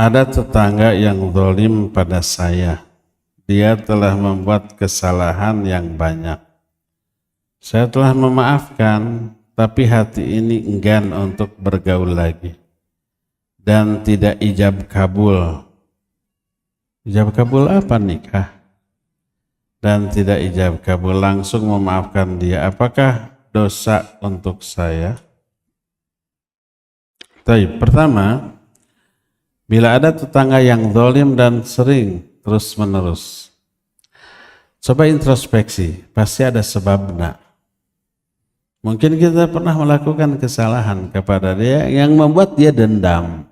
Ada tetangga yang zalim pada saya. Dia telah membuat kesalahan yang banyak. Saya telah memaafkan, tapi hati ini enggan untuk bergaul lagi. Dan tidak ijab kabul. Ijab kabul apa nikah? Dan tidak ijab kabul, langsung memaafkan dia. Apakah dosa untuk saya? Baik, pertama, bila ada tetangga yang zalim dan sering terus menerus, coba introspeksi, pasti ada sebabnya. Mungkin kita pernah melakukan kesalahan kepada dia yang membuat dia dendam,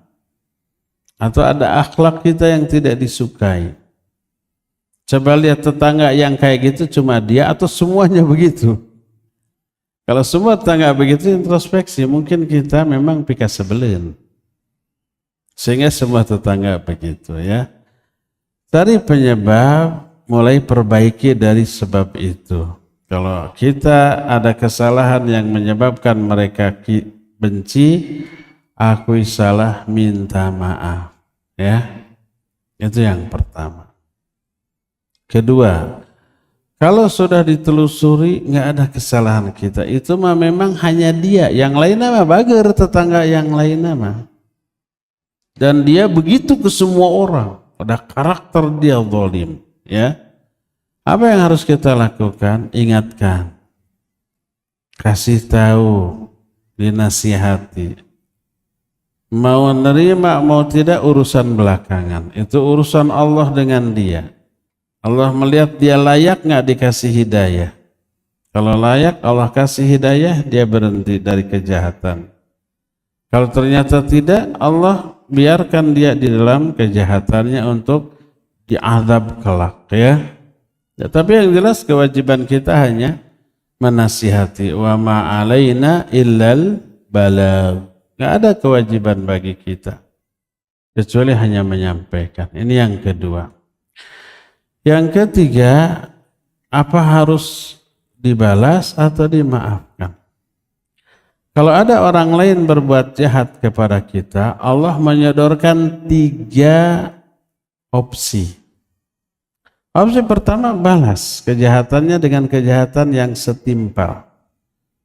atau ada akhlak kita yang tidak disukai. Coba lihat tetangga yang kayak gitu cuma dia atau semuanya begitu. Kalau semua tetangga begitu, introspeksi, mungkin kita memang pika sebelin. Sehingga semua tetangga begitu ya. Cari penyebab, mulai perbaiki dari sebab itu. Kalau kita ada kesalahan yang menyebabkan mereka benci, akui salah, minta maaf. Ya, itu yang pertama. Kedua, kalau sudah ditelusuri nggak ada kesalahan kita, itu mah memang hanya dia. Yang lain mah bager, tetangga yang lain mah. Dan dia begitu ke semua orang. Ada karakter dia zalim, ya. Apa yang harus kita lakukan? Ingatkan, kasih tahu, dinasihati. Mau nerima mau tidak urusan belakangan. Itu urusan Allah dengan dia. Allah melihat dia layak nggak dikasih hidayah. Kalau layak Allah kasih hidayah, dia berhenti dari kejahatan. Kalau ternyata tidak, Allah biarkan dia di dalam kejahatannya untuk diazab kelak ya. Tapi yang jelas kewajiban kita hanya menasihati. Wa ma alaina illal balagh. Nggak ada kewajiban bagi kita kecuali hanya menyampaikan. Ini yang kedua. Yang ketiga, apa harus dibalas atau dimaafkan? Kalau ada orang lain berbuat jahat kepada kita, Allah menyodorkan 3 opsi. Opsi pertama, balas kejahatannya dengan kejahatan yang setimpal.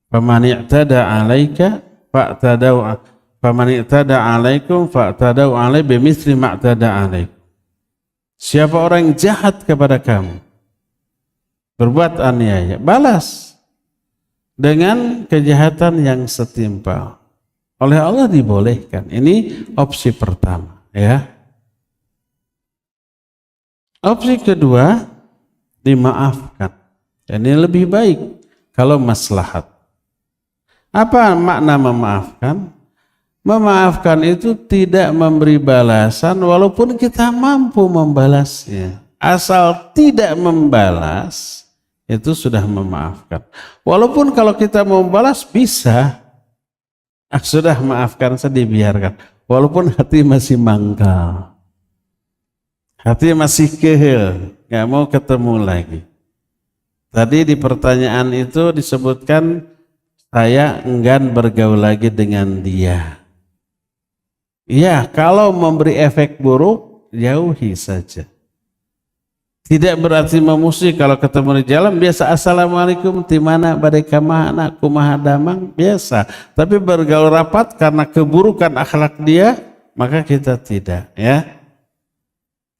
Faman i'tada 'alaika fa'tadau, faman i'tada 'alaikum fa'tadau 'alaihi bimithli ma i'tada 'alaikum. Siapa orang yang jahat kepada kamu, berbuat aniaya, balas dengan kejahatan yang setimpal. Oleh Allah dibolehkan. Ini opsi pertama ya. Opsi kedua, dimaafkan. Ini lebih baik kalau maslahat. Apa makna memaafkan? Memaafkan itu tidak memberi balasan walaupun kita mampu membalasnya. Asal tidak membalas, itu sudah memaafkan. Walaupun kalau kita mau membalas bisa, sudah maafkan saja, dibiarkan. Walaupun hati masih mangkal, hati masih kehel, nggak mau ketemu lagi. Tadi di pertanyaan itu disebutkan saya enggan bergaul lagi dengan dia. Ya, kalau memberi efek buruk, jauhi saja. Tidak berarti memusuhi. Kalau ketemu di jalan, biasa assalamualaikum, timana badeka mahana kumaha damang, biasa. Tapi bergaul rapat karena keburukan akhlak dia, maka kita tidak. Ya.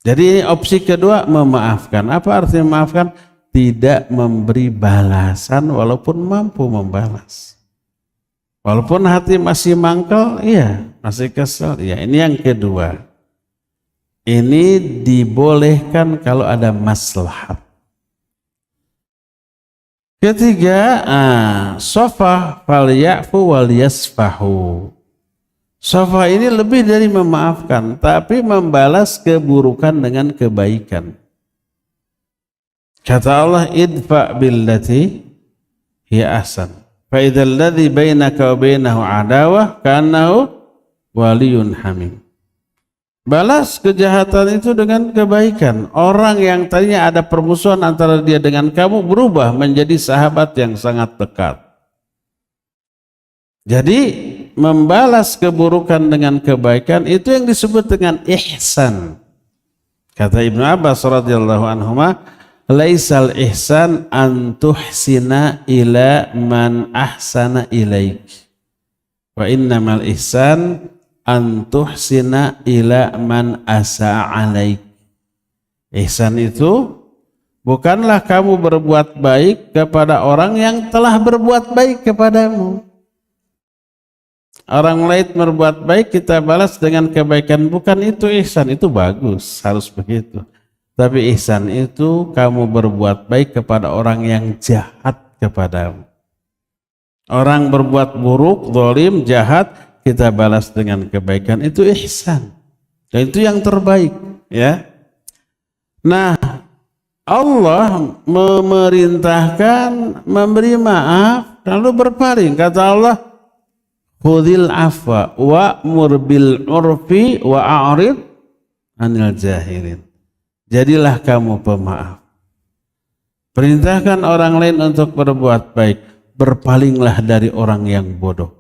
Jadi opsi kedua, memaafkan. Apa artinya memaafkan? Tidak memberi balasan walaupun mampu membalas. Walaupun hati masih mangkel, iya, masih kesel, iya. Ini yang kedua. Ini dibolehkan kalau ada maslahat. Ketiga, safah fal ya'fu wal yasfahu. Safah ini lebih dari memaafkan, tapi membalas keburukan dengan kebaikan. Kata Allah, idfa billati hiya ahsan. Fa idzal ladzi bainaka wa bainahu adawah ka'annahu waliyyun hamim. Balas kejahatan itu dengan kebaikan. Orang yang tadinya ada permusuhan antara dia dengan kamu berubah menjadi sahabat yang sangat dekat. Jadi membalas keburukan dengan kebaikan itu yang disebut dengan ihsan. Kata Ibnu Abbas radhiyallahu anhuma, laisal ihsan an tuhsina ila man ahsana ilaik, wa innamal ihsan an tuhsina ila man asaa alaik. Ihsan itu bukanlah kamu berbuat baik kepada orang yang telah berbuat baik kepadamu. Orang lain berbuat baik kita balas dengan kebaikan, bukan itu ihsan. Itu bagus, harus begitu. Tapi ihsan itu kamu berbuat baik kepada orang yang jahat kepadamu. Orang berbuat buruk, zalim, jahat, kita balas dengan kebaikan, itu ihsan. Dan itu yang terbaik, ya. Nah, Allah memerintahkan memberi maaf lalu berpaling. Kata Allah, khudhil afwa wa'mur bil urfi wa'arid anil jahilin. Jadilah kamu pemaaf. Perintahkan orang lain untuk berbuat baik, berpalinglah dari orang yang bodoh.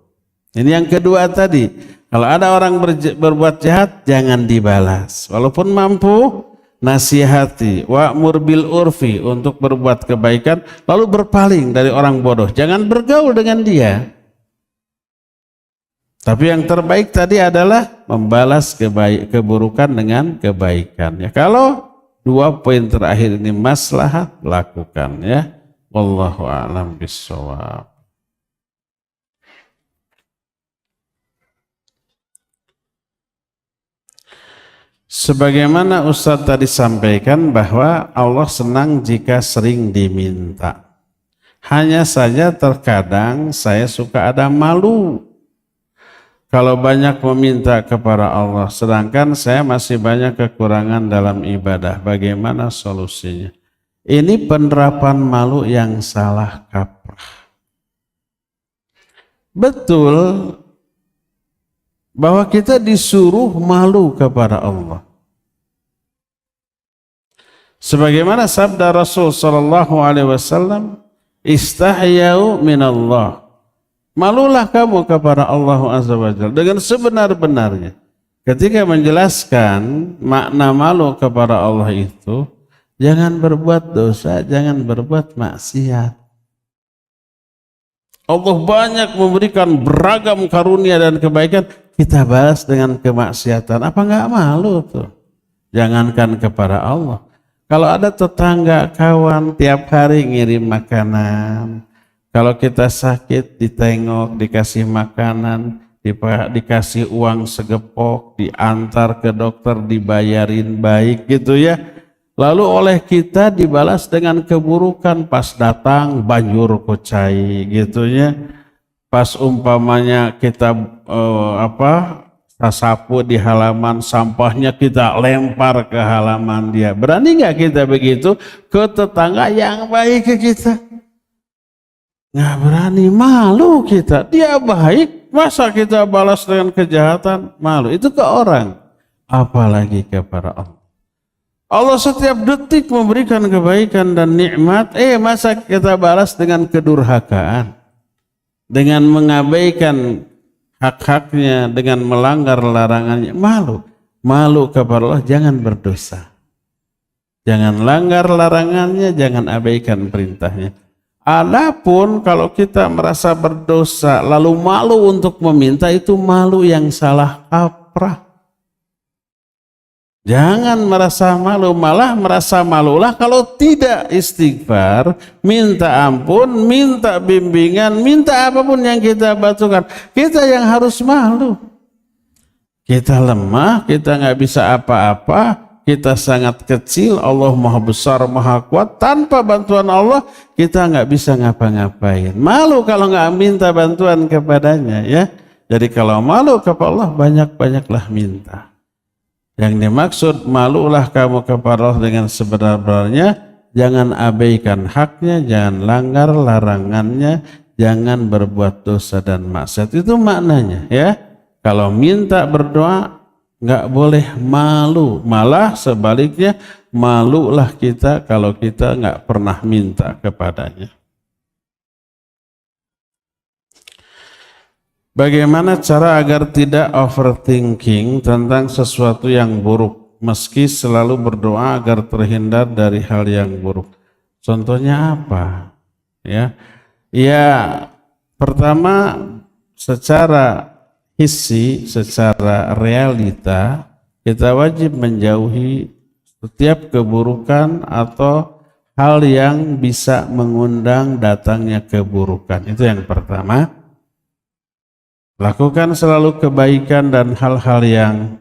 Ini yang kedua tadi. Kalau ada orang berbuat jahat, jangan dibalas. Walaupun mampu, nasihati, wa'mur bil urfi, untuk berbuat kebaikan, lalu berpaling dari orang bodoh. Jangan bergaul dengan dia. Tapi yang terbaik tadi adalah membalas keburukan dengan kebaikan. Ya, kalau dua poin terakhir ini maslahat, lakukan, ya. Wallahu a'lam bishawab. Sebagaimana Ustaz tadi sampaikan bahwa Allah senang jika sering diminta. Hanya saja terkadang saya suka ada malu kalau banyak meminta kepada Allah, sedangkan saya masih banyak kekurangan dalam ibadah. Bagaimana solusinya? Ini penerapan malu yang salah kaprah. Betul bahwa kita disuruh malu kepada Allah. Sebagaimana sabda Rasul sallallahu alaihi wasallam, istahyau minallah. Malulah kamu kepada Allah azza wajalla dengan sebenar-benarnya. Ketika menjelaskan makna malu kepada Allah itu, jangan berbuat dosa, jangan berbuat maksiat. Allah banyak memberikan beragam karunia dan kebaikan, kita balas dengan kemaksiatan. Apa enggak malu tuh? Jangankan kepada Allah. Kalau ada tetangga, kawan tiap hari ngirim makanan, kalau kita sakit ditengok, dikasih makanan, dikasih uang segepok, diantar ke dokter, dibayarin baik gitu ya. Lalu oleh kita dibalas dengan keburukan, pas datang banjur kucai gitu ya. Pas umpamanya kita sapu di halaman, sampahnya kita lempar ke halaman dia. Berani nggak kita begitu ke tetangga yang baik ke kita? Nggak berani, malu kita. Dia baik, masa kita balas dengan kejahatan? Malu. Itu ke orang, apalagi kepada Allah. Allah setiap detik memberikan kebaikan dan nikmat, masa kita balas dengan kedurhakaan, dengan mengabaikan hak-haknya, dengan melanggar larangannya? Malu kepada Allah, jangan berdosa, jangan langgar larangannya, jangan abaikan perintahnya. Adapun kalau kita merasa berdosa lalu malu untuk meminta, itu malu yang salah kaprah. Jangan merasa malu, malah merasa malulah kalau tidak istighfar, minta ampun, minta bimbingan, minta apapun yang kita butuhkan. Kita yang harus malu. Kita lemah, kita nggak bisa apa-apa, kita sangat kecil, Allah maha besar, maha kuat. Tanpa bantuan Allah kita nggak bisa ngapa-ngapain. Malu kalau nggak minta bantuan kepadanya, ya. Jadi kalau malu kepada Allah, banyak-banyaklah minta. Yang dimaksud malulah kamu kepada Allah dengan sebenar-benarnya, jangan abaikan haknya, jangan langgar larangannya, jangan berbuat dosa dan maksiat. Itu maknanya, ya. Kalau minta berdoa nggak boleh malu, malah sebaliknya malulah kita kalau kita nggak pernah minta kepadanya. Bagaimana cara agar tidak overthinking tentang sesuatu yang buruk, meski selalu berdoa agar terhindar dari hal yang buruk? Contohnya apa? Ya, pertama secara hissi, secara realita, kita wajib menjauhi setiap keburukan atau hal yang bisa mengundang datangnya keburukan. Itu yang pertama. Lakukan selalu kebaikan dan hal-hal yang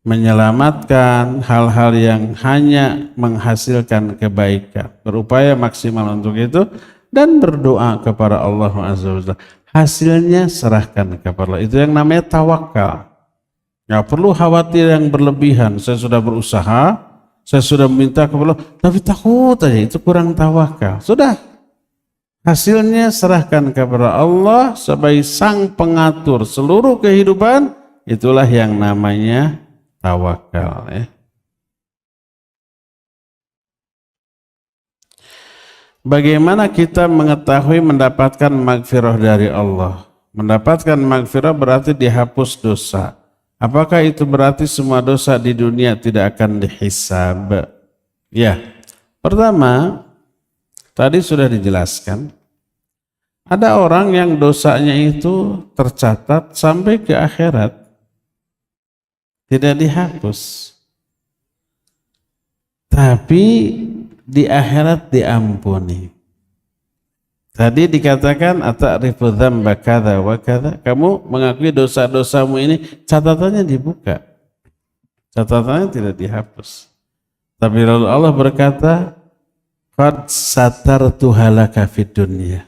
menyelamatkan, hal-hal yang hanya menghasilkan kebaikan. Berupaya maksimal untuk itu dan berdoa kepada Allah Azza wa Jalla. Hasilnya serahkan kepada Allah. Itu yang namanya tawakal. Nggak perlu khawatir yang berlebihan. Saya sudah berusaha, saya sudah meminta kepada Allah, tapi takut aja, itu kurang tawakal. Sudah. Hasilnya serahkan kepada Allah sebagai sang pengatur seluruh kehidupan. Itulah yang namanya tawakal. Bagaimana kita mengetahui mendapatkan magfirah dari Allah? Mendapatkan magfirah berarti dihapus dosa. Apakah itu berarti semua dosa di dunia tidak akan dihisab? Ya, pertama, tadi sudah dijelaskan, ada orang yang dosanya itu tercatat sampai ke akhirat, tidak dihapus. Tapi di akhirat diampuni. Tadi dikatakan ata'rifu dzamba kadza wa kadza, kamu mengakui dosa-dosamu ini, catatannya dibuka. Catatannya tidak dihapus. Tapi lalu Allah berkata, qad satartuha laka fid dunya.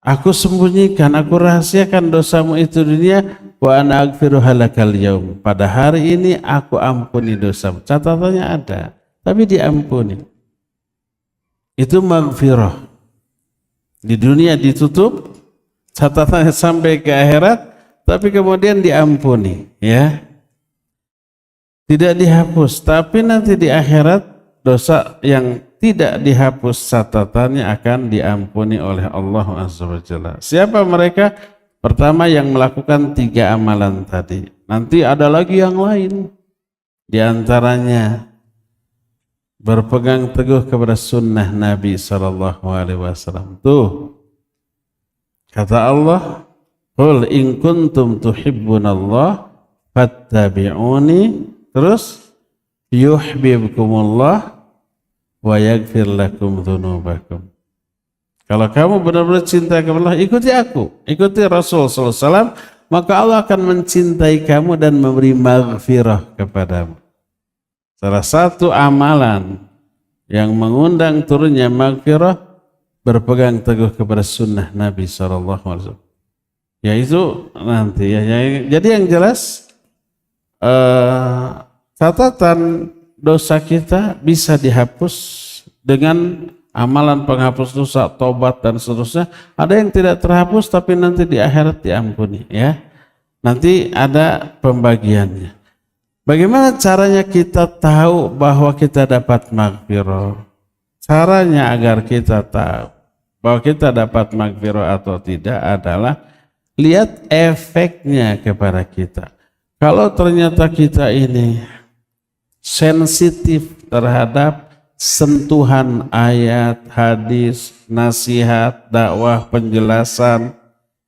Aku sembunyikan, aku rahasiakan dosamu itu dunia, wa ana aghfiruha lakal yaum. Pada hari ini aku ampuni dosamu. Catatannya ada, tapi diampuni. Itu maghfirah. Di dunia ditutup, catatannya sampai ke akhirat, tapi kemudian diampuni, ya. Tidak dihapus, tapi nanti di akhirat dosa yang tidak dihapus catatannya akan diampuni oleh Allah Azza wa Jalla. Siapa mereka? Pertama yang melakukan 3 amalan tadi. Nanti ada lagi yang lain. Di antaranya berpegang teguh kepada sunnah Nabi SAW. Tuh, kata Allah, qul in kuntum tuhibbunallah fattabi'uni. Terus yuhibbukumullah wa yaghfir lakum dzunubakum. Kalau kamu benar-benar cinta kepada Allah, ikuti aku, ikuti Rasul SAW, maka Allah akan mencintai kamu dan memberi maghfirah kepadamu. Salah satu amalan yang mengundang turunnya maghfirah, berpegang teguh kepada sunnah Nabi SAW. Yaitu nanti ya. Jadi yang jelas, catatan dosa kita bisa dihapus dengan amalan penghapus dosa, tobat dan seterusnya. Ada yang tidak terhapus tapi nanti di akhirat diampuni, ya. Nanti ada pembagiannya. Bagaimana caranya kita tahu bahwa kita dapat maghfirah? Caranya agar kita tahu bahwa kita dapat maghfirah atau tidak adalah lihat efeknya kepada kita. Kalau ternyata kita ini sensitif terhadap sentuhan ayat, hadis, nasihat, dakwah, penjelasan,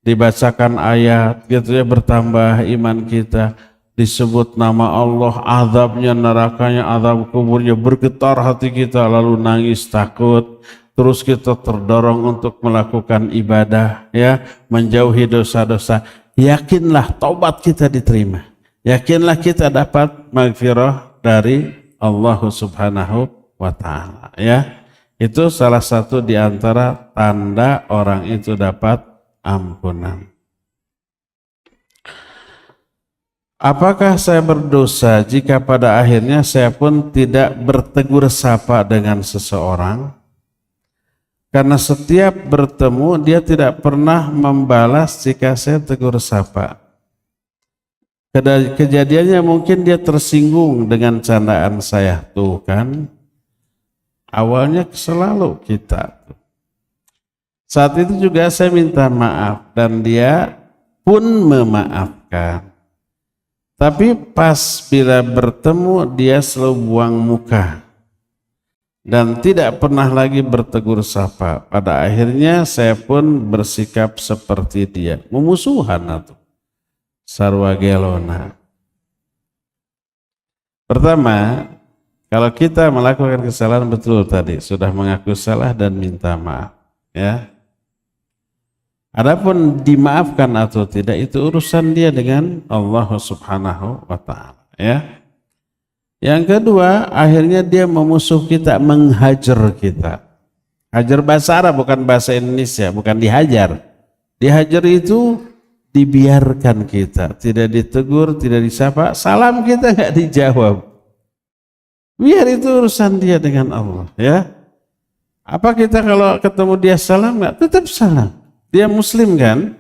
dibacakan ayat, gitu ya, bertambah iman kita, disebut nama Allah, azabnya, nerakanya, azab kuburnya, bergetar hati kita, lalu nangis takut, terus kita terdorong untuk melakukan ibadah, ya, menjauhi dosa-dosa. Yakinlah taubat kita diterima. Yakinlah kita dapat maghfirah dari Allah Subhanahu wa ta'ala, ya. Itu salah satu di antara tanda orang itu dapat ampunan. Apakah saya berdosa jika pada akhirnya saya pun tidak bertegur sapa dengan seseorang? Karena setiap bertemu dia tidak pernah membalas jika saya tegur sapa. Kejadiannya mungkin dia tersinggung dengan candaan saya. Tuh kan, awalnya selalu kita. Saat itu juga saya minta maaf dan dia pun memaafkan. Tapi pas bila bertemu dia selalu buang muka dan tidak pernah lagi bertegur sapa. Pada akhirnya saya pun bersikap seperti dia, memusuhan atau sarwa gelona. Pertama, kalau kita melakukan kesalahan betul tadi, sudah mengaku salah dan minta maaf, ya. Adapun dimaafkan atau tidak itu urusan dia dengan Allah Subhanahu wa taala, ya. Yang kedua, akhirnya dia memusuh kita, menghajar kita. Hajar bahasa Arab bukan bahasa Indonesia, bukan dihajar. Dihajar itu dibiarkan kita, tidak ditegur, tidak disapa, salam kita nggak dijawab. Biar itu urusan dia dengan Allah, ya. Apa kita kalau ketemu dia salam nggak? Tetap salam. Dia muslim kan?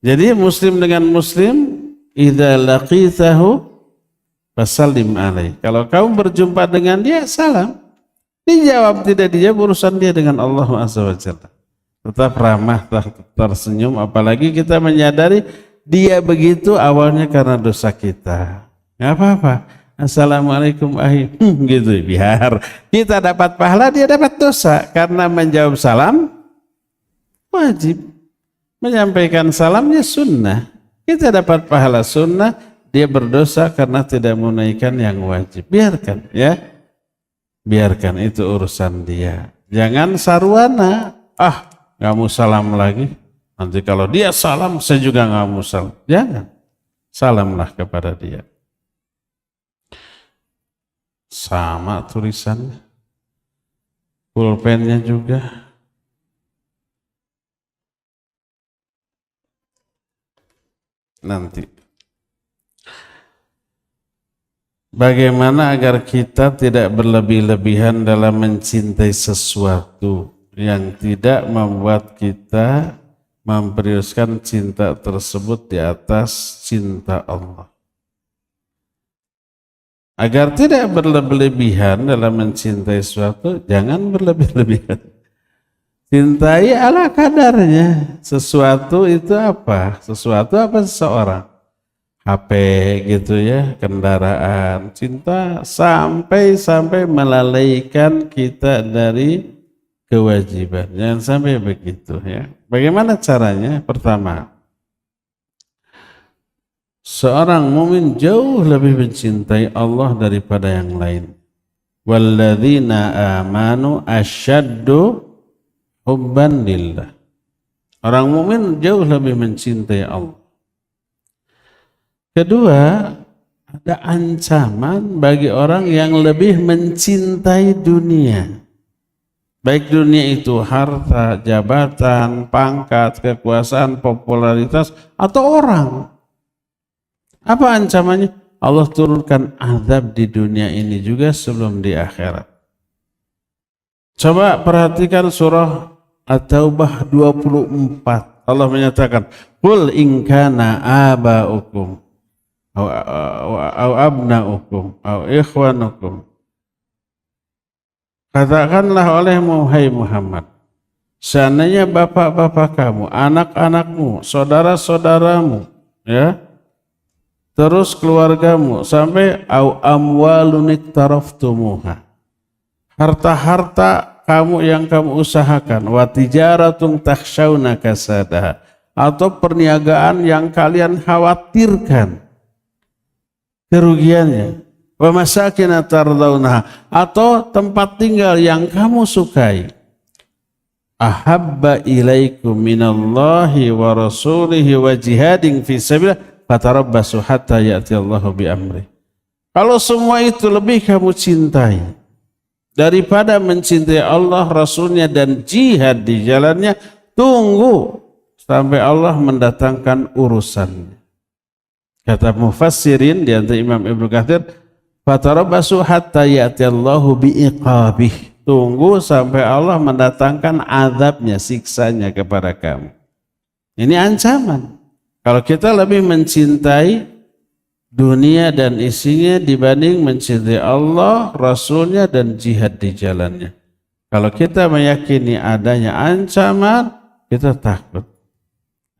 Jadi muslim dengan muslim, idza laqitahu fasallim alaih. Kalau kamu berjumpa dengan dia, salam. Dijawab tidak dijawab urusan dia dengan Allah Azza wa Jalla. Tetap ramah, tersenyum, apalagi kita menyadari dia begitu awalnya karena dosa kita. Nggak apa-apa. Assalamualaikum ahi, gitu. Biar kita dapat pahala, dia dapat dosa karena menjawab salam. Wajib menyampaikan salamnya sunnah. Kita dapat pahala sunnah, dia berdosa karena tidak menunaikan yang wajib. Biarkan, ya. Biarkan, itu urusan dia. Jangan sarwana. Nggak mau salam lagi. Nanti kalau dia salam, saya juga nggak mau salam. Jangan. Salamlah kepada dia. Sama tulisannya. Pulpennya juga. Nanti. Bagaimana agar kita tidak berlebih-lebihan dalam mencintai sesuatu yang tidak membuat kita memprioritaskan cinta tersebut di atas cinta Allah. Agar tidak berlebih-lebihan dalam mencintai sesuatu, jangan berlebih-lebihan. Cintai ala kadarnya. Sesuatu itu apa? Sesuatu apa seseorang? HP gitu ya, kendaraan. Cinta sampai melalaikan kita dari kewajiban. Jangan sampai begitu ya. Bagaimana caranya? Pertama, seorang mukmin jauh lebih mencintai Allah daripada yang lain. Walladzina amanu asyaddu hubban lillah. Orang mukmin jauh lebih mencintai Allah. Kedua, ada ancaman bagi orang yang lebih mencintai dunia. Baik dunia itu harta, jabatan, pangkat, kekuasaan, popularitas, atau orang. Apa ancamannya? Allah turunkan azab di dunia ini juga sebelum di akhirat. Coba perhatikan surah At-Taubah 24. Allah menyatakan, "Qul in kana aba'ukum au abna'ukum au ikhwanukum." Katakanlah olehmu, hai Muhammad, seandainya bapak-bapak kamu, anak-anakmu, saudara-saudaramu, ya, terus keluargamu, sampai au amwalun iktaraftumuha, harta-harta kamu yang kamu usahakan, wa tijaratun takhshawna kasadaha, atau perniagaan yang kalian khawatirkan kerugiannya, wa masakin tardawnaha, atau tempat tinggal yang kamu sukai, ahabba ilaikum minallahi wa rasulihi wa jihadin fi sabilillah fatarabbasu hatta ya'tiyallahu bi amri. Kalau semua itu lebih kamu cintai daripada mencintai Allah, Rasulnya, dan jihad di jalannya, tunggu sampai Allah mendatangkan urusannya. Kata mufassirin di antara Imam Ibnu Katsir, fatarabbasu hatta ya'tiyallahu bi'iqabih. Tunggu sampai Allah mendatangkan azabnya, siksanya kepada kamu. Ini ancaman. Kalau kita lebih mencintai dunia dan isinya dibanding mencintai Allah, Rasulnya, dan jihad di jalannya. Kalau kita meyakini adanya ancaman, kita takut.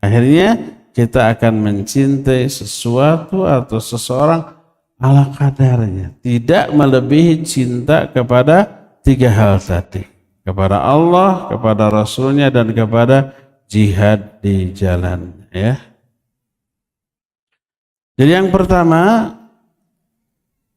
Akhirnya kita akan mencintai sesuatu atau seseorang ala kadarnya, tidak melebihi cinta kepada tiga hal tadi, kepada Allah, kepada Rasulnya, dan kepada jihad di jalan. Ya. Jadi yang pertama,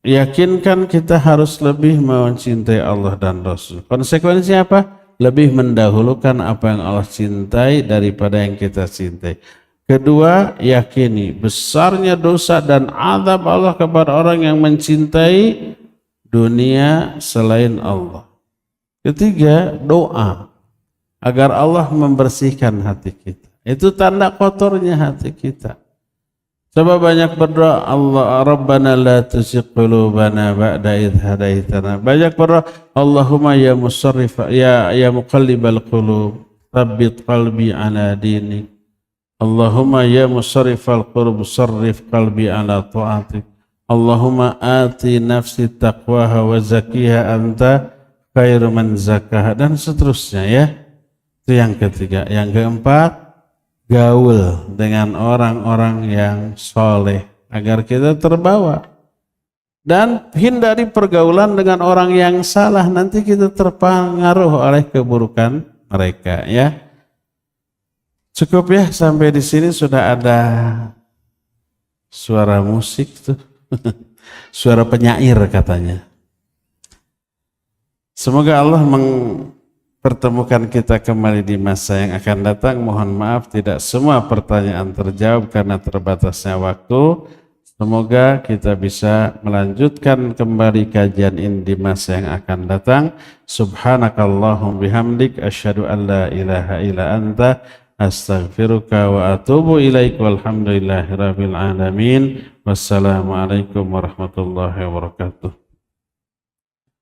yakinkan kita harus lebih mencintai Allah dan Rasul. Konsekuensinya apa? Lebih mendahulukan apa yang Allah cintai daripada yang kita cintai. Kedua, yakini besarnya dosa dan azab Allah kepada orang yang mencintai dunia selain Allah. Ketiga, doa agar Allah membersihkan hati kita. Itu tanda kotornya hati kita. Coba banyak berdoa, Allah Rabbana la tuzigh qulubana ba'da idh hadaitana. Banyak berdoa, Allahumma ya musarrif ya muqallibal qulub, tsabbit qalbi ala dinik. Allahumma ya musarrifal qulub, sarrif qalbi ala ta'atik. Allahumma ati nafsi taqwaha wa zakkiha anta khairu man zakkaha, dan seterusnya ya. Itu yang ketiga. Yang keempat, gaul dengan orang-orang yang soleh agar kita terbawa, dan hindari pergaulan dengan orang yang salah, nanti kita terpengaruh oleh keburukan mereka ya. Cukup ya, sampai di sini sudah ada suara musik tuh. Suara penyair katanya. Semoga Allah pertemukan kita kembali di masa yang akan datang. Mohon maaf tidak semua pertanyaan terjawab karena terbatasnya waktu. Semoga kita bisa melanjutkan kembali kajian ini di masa yang akan datang. Subhanakallahum bihamdik asyhadu an la ilaha illa anta astaghfiruka wa atubu ilaik, walhamdulillahirabbil alamin. Wassalamualaikum warahmatullahi wabarakatuh.